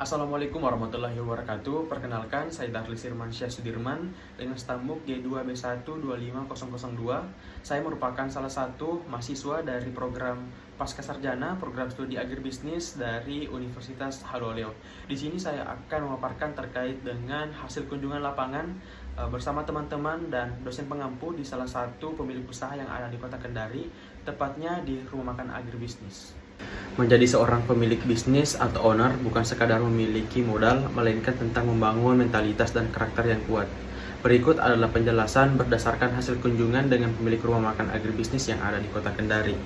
Assalamualaikum warahmatullahi wabarakatuh. Perkenalkan, saya Darlis Irmansyah Sudirman dengan stambuk G2B1-25002. Saya merupakan salah satu mahasiswa dari program Pascasarjana, program studi agribisnis dari Universitas Haloleo. Di sini saya akan memaparkan terkait dengan hasil kunjungan lapangan bersama teman-teman dan dosen pengampu di salah satu pemilik usaha yang ada di Kota Kendari, tepatnya di Rumah Makan Agribisnis. Menjadi seorang pemilik bisnis atau owner bukan sekadar memiliki modal, melainkan tentang membangun mentalitas dan karakter yang kuat. Berikut adalah penjelasan berdasarkan hasil kunjungan dengan pemilik rumah makan agribisnis yang ada di Kota Kendari.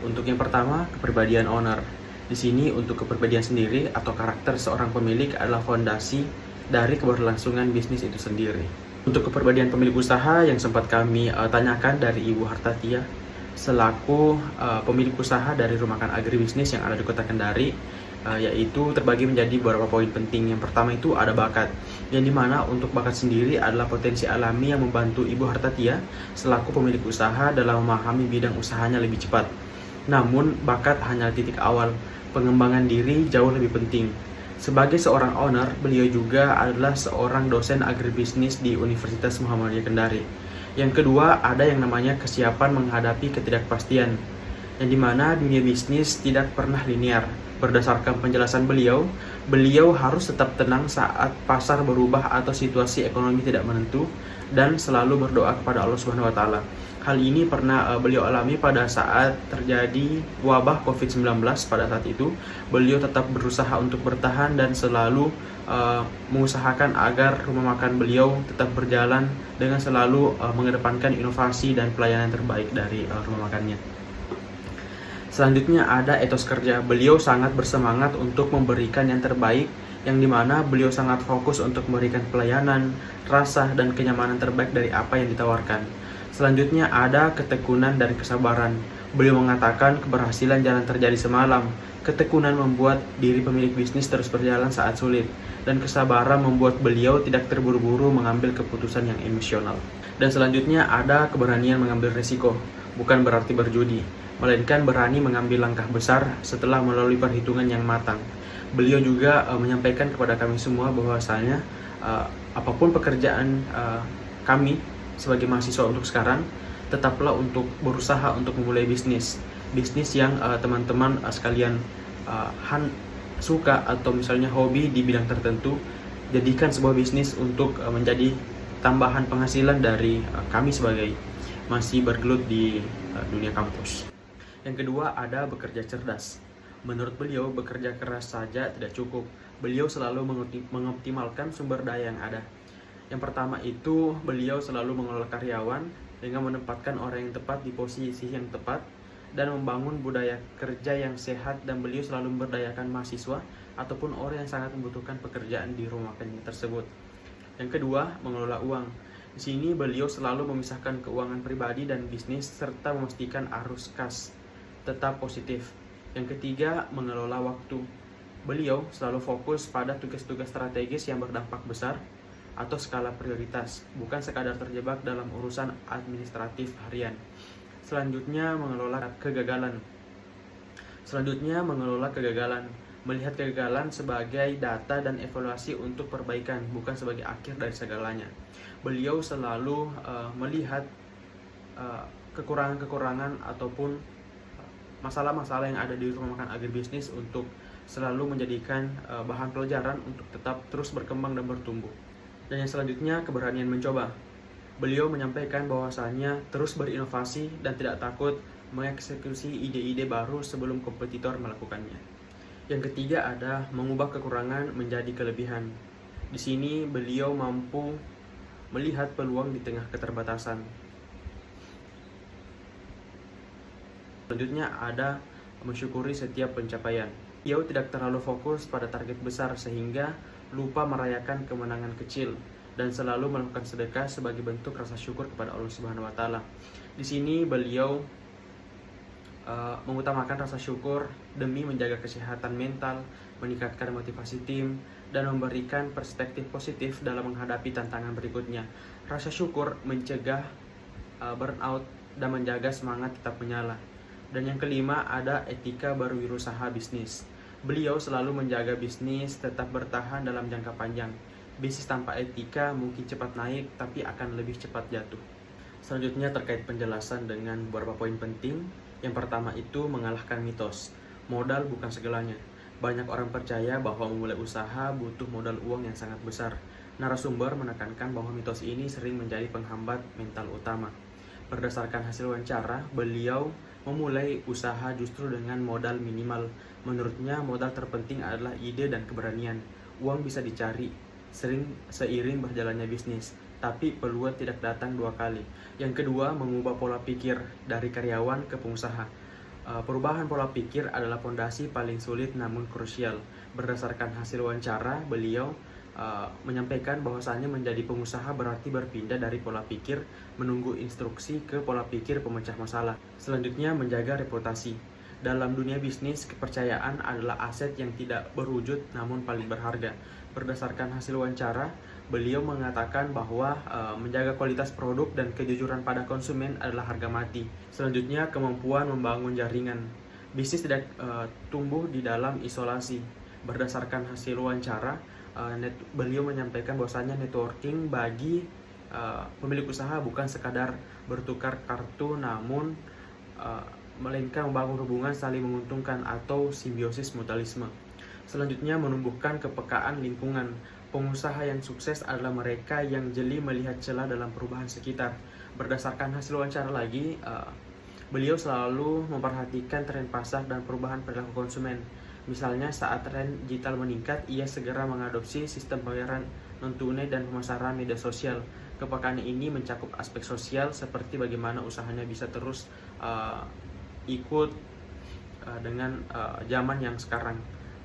Untuk yang pertama, kepribadian owner. Di sini untuk kepribadian sendiri atau karakter seorang pemilik adalah fondasi dari keberlangsungan bisnis itu sendiri. Untuk kepribadian pemilik usaha yang sempat kami tanyakan dari Ibu Hartatia, selaku pemilik usaha dari rumah makan agribisnis yang ada di Kota Kendari, yaitu terbagi menjadi beberapa poin penting. Yang pertama itu ada bakat, yang dimana untuk bakat sendiri adalah potensi alami yang membantu Ibu Hartatia selaku pemilik usaha dalam memahami bidang usahanya lebih cepat. Namun bakat hanya titik awal, pengembangan diri jauh lebih penting. Sebagai seorang owner, beliau juga adalah seorang dosen agribisnis di Universitas Muhammadiyah Kendari. Yang kedua, ada yang namanya kesiapan menghadapi ketidakpastian, yang dimana dunia bisnis tidak pernah linear. Berdasarkan penjelasan beliau harus tetap tenang saat pasar berubah atau situasi ekonomi tidak menentu, dan selalu berdoa kepada Allah Subhanahu wa Ta'ala. Hal ini pernah beliau alami pada saat terjadi wabah COVID-19. Pada saat itu, beliau tetap berusaha untuk bertahan dan selalu mengusahakan agar rumah makan beliau tetap berjalan dengan selalu mengedepankan inovasi dan pelayanan terbaik dari rumah makannya. Selanjutnya ada etos kerja. Beliau sangat bersemangat untuk memberikan yang terbaik, yang dimana beliau sangat fokus untuk memberikan pelayanan, rasa, dan kenyamanan terbaik dari apa yang ditawarkan. Selanjutnya ada ketekunan dan kesabaran. Beliau mengatakan keberhasilan jangan terjadi semalam. Ketekunan membuat diri pemilik bisnis terus berjalan saat sulit, dan kesabaran membuat beliau tidak terburu-buru mengambil keputusan yang emosional. Dan selanjutnya ada keberanian mengambil risiko, bukan berarti berjudi, melainkan berani mengambil langkah besar setelah melalui perhitungan yang matang. Beliau juga menyampaikan kepada kami semua bahwasanya apapun pekerjaan kami sebagai mahasiswa untuk sekarang, tetaplah untuk berusaha untuk memulai bisnis yang teman-teman sekalian suka atau misalnya hobi di bidang tertentu. Jadikan sebuah bisnis untuk menjadi tambahan penghasilan dari kami sebagai masih bergelut di dunia kampus. Yang kedua ada bekerja cerdas. Menurut beliau, bekerja keras saja tidak cukup. Beliau selalu mengoptimalkan sumber daya yang ada. Yang pertama itu, beliau selalu mengelola karyawan dengan menempatkan orang yang tepat di posisi yang tepat dan membangun budaya kerja yang sehat, dan beliau selalu memberdayakan mahasiswa ataupun orang yang sangat membutuhkan pekerjaan di rumah makan tersebut. Yang kedua, mengelola uang. Di sini beliau selalu memisahkan keuangan pribadi dan bisnis serta memastikan arus kas tetap positif. Yang ketiga, mengelola waktu. Beliau selalu fokus pada tugas-tugas strategis yang berdampak besar atau skala prioritas, bukan sekadar terjebak dalam urusan administratif harian. Selanjutnya, mengelola kegagalan. Melihat kegagalan sebagai data dan evaluasi untuk perbaikan, bukan sebagai akhir dari segalanya. Beliau selalu melihat kekurangan-kekurangan ataupun masalah-masalah yang ada di rumah makan agribisnis untuk selalu menjadikan bahan pelajaran untuk tetap terus berkembang dan bertumbuh. Dan yang selanjutnya, keberanian mencoba. Beliau menyampaikan bahwasannya terus berinovasi dan tidak takut mengeksekusi ide-ide baru sebelum kompetitor melakukannya. Yang ketiga ada mengubah kekurangan menjadi kelebihan. Di sini beliau mampu melihat peluang di tengah keterbatasan. Selanjutnya ada mensyukuri setiap pencapaian. Beliau tidak terlalu fokus pada target besar sehingga lupa merayakan kemenangan kecil, dan selalu melakukan sedekah sebagai bentuk rasa syukur kepada Allah Subhanahu wa Ta'ala. Di sini beliau mengutamakan rasa syukur demi menjaga kesehatan mental, meningkatkan motivasi tim, dan memberikan perspektif positif dalam menghadapi tantangan berikutnya. Rasa syukur mencegah burnout dan menjaga semangat tetap menyala. Dan yang kelima ada etika berwirausaha bisnis. Beliau selalu menjaga bisnis tetap bertahan dalam jangka panjang. Bisnis tanpa etika mungkin cepat naik, tapi akan lebih cepat jatuh. Selanjutnya terkait penjelasan dengan beberapa poin penting. Yang pertama itu mengalahkan mitos. Modal bukan segalanya. Banyak orang percaya bahwa memulai usaha butuh modal uang yang sangat besar. Narasumber menekankan bahwa mitos ini sering menjadi penghambat mental utama. Berdasarkan hasil wawancara, beliau memulai usaha justru dengan modal minimal. Menurutnya, modal terpenting adalah ide dan keberanian. Uang bisa dicari seiring berjalannya bisnis, tapi peluang tidak datang dua kali. Yang kedua, mengubah pola pikir dari karyawan ke pengusaha. Perubahan pola pikir adalah fondasi paling sulit namun krusial. Berdasarkan hasil wawancara, beliau menyampaikan bahwasannya menjadi pengusaha berarti berpindah dari pola pikir menunggu instruksi ke pola pikir pemecah masalah. Selanjutnya, menjaga reputasi. Dalam dunia bisnis, kepercayaan adalah aset yang tidak berwujud namun paling berharga. Berdasarkan hasil wawancara, beliau mengatakan bahwa menjaga kualitas produk dan kejujuran pada konsumen adalah harga mati. Selanjutnya, kemampuan membangun jaringan. Bisnis tidak tumbuh di dalam isolasi. Berdasarkan hasil wawancara, beliau menyampaikan bahwasanya networking bagi pemilik usaha bukan sekadar bertukar kartu, namun melainkan membangun hubungan saling menguntungkan atau simbiosis mutualisme. Selanjutnya, menumbuhkan kepekaan lingkungan. Pengusaha yang sukses adalah mereka yang jeli melihat celah dalam perubahan sekitar. Berdasarkan hasil wawancara lagi, beliau selalu memperhatikan tren pasar dan perubahan perilaku konsumen. Misalnya saat tren digital meningkat, ia segera mengadopsi sistem pembayaran non-tunai dan pemasaran media sosial. Kepekaan ini mencakup aspek sosial seperti bagaimana usahanya bisa terus ikut dengan zaman yang sekarang.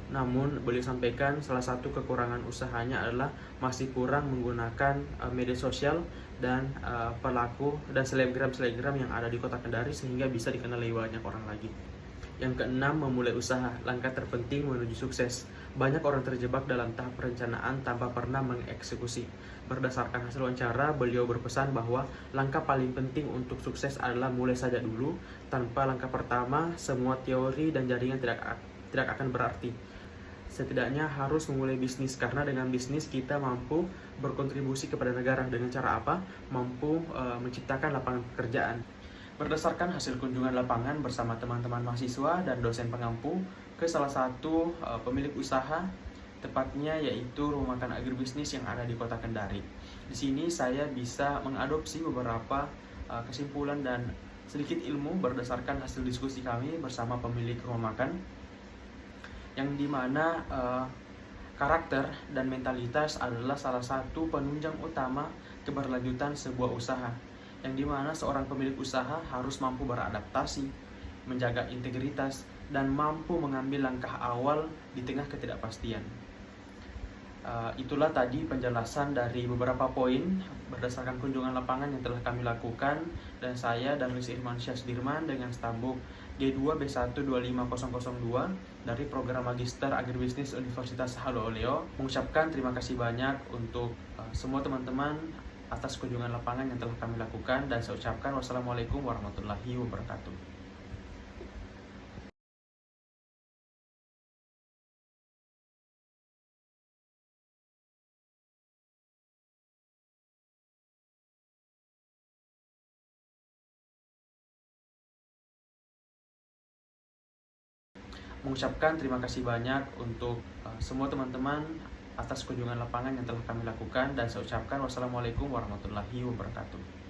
Namun beliau sampaikan salah satu kekurangan usahanya adalah masih kurang menggunakan media sosial dan pelaku dan selebgram yang ada di kota Kendari sehingga bisa dikenal lebih banyak orang lagi. Yang keenam, memulai usaha, langkah terpenting menuju sukses. Banyak orang terjebak dalam tahap perencanaan tanpa pernah mengeksekusi. Berdasarkan hasil wawancara, beliau berpesan bahwa langkah paling penting untuk sukses adalah mulai saja dulu. Tanpa langkah pertama, semua teori dan jaringan tidak akan berarti. Setidaknya harus memulai bisnis, karena dengan bisnis kita mampu berkontribusi kepada negara. Dengan cara apa? Mampu menciptakan lapangan pekerjaan. Berdasarkan hasil kunjungan lapangan bersama teman-teman mahasiswa dan dosen pengampu ke salah satu pemilik usaha, tepatnya yaitu rumah makan agribisnis yang ada di kota Kendari. Di sini saya bisa mengadopsi beberapa kesimpulan dan sedikit ilmu berdasarkan hasil diskusi kami bersama pemilik rumah makan, yang dimana karakter dan mentalitas adalah salah satu penunjang utama keberlanjutan sebuah usaha, yang dimana seorang pemilik usaha harus mampu beradaptasi, menjaga integritas, dan mampu mengambil langkah awal di tengah ketidakpastian. Itulah tadi penjelasan dari beberapa poin berdasarkan kunjungan lapangan yang telah kami lakukan, dan saya Darlis Irmansyah Sudirman dengan stambuk G2B125002 dari program Magister Agribisnis Universitas Haloleo mengucapkan terima kasih banyak untuk semua teman-teman atas kunjungan lapangan yang telah kami lakukan, dan saya ucapkan wassalamualaikum warahmatullahi wabarakatuh. Mengucapkan terima kasih banyak untuk semua teman-teman atas kunjungan lapangan yang telah kami lakukan, dan saya ucapkan wassalamualaikum warahmatullahi wabarakatuh.